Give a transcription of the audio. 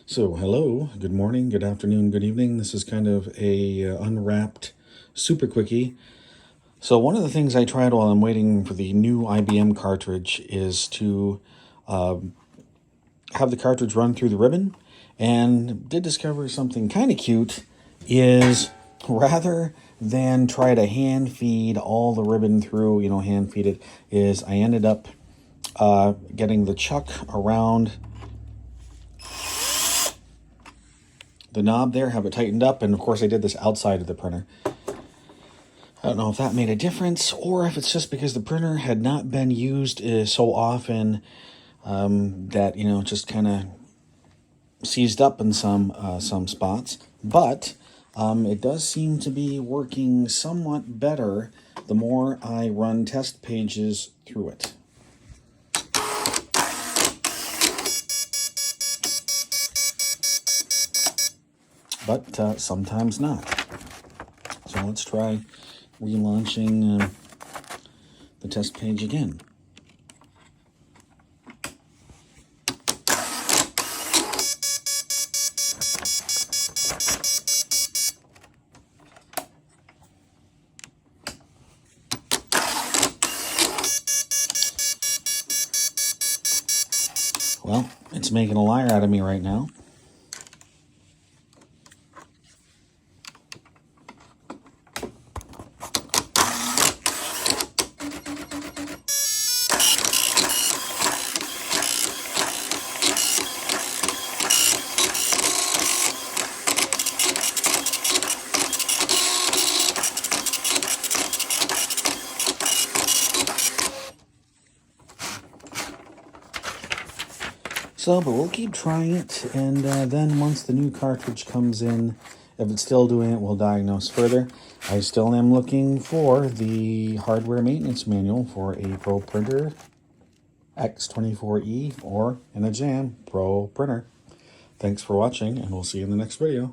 So, hello, good morning, good afternoon, good evening. This is kind of a unwrapped super quickie. So, one of the things I tried while I'm waiting for the new IBM cartridge is to have the cartridge run through the ribbon, and did discover something kind of cute is rather than try to hand feed all the ribbon through, hand feed it, is I ended up getting the chuck around the knob there, have it tightened up, and of course I did this outside of the printer. I don't know if that made a difference or if it's just because the printer had not been used so often that, just kind of seized up in some spots. But it does seem to be working somewhat better the more I run test pages through it. But sometimes not. So let's try relaunching the test page again. Well, it's making a liar out of me right now. But we'll keep trying it, and then once the new cartridge comes in, if it's still doing it, we'll diagnose further. I still am looking for the hardware maintenance manual for a ProPrinter X24E or in a Jam Pro printer. Thanks for watching, and we'll see you in the next video.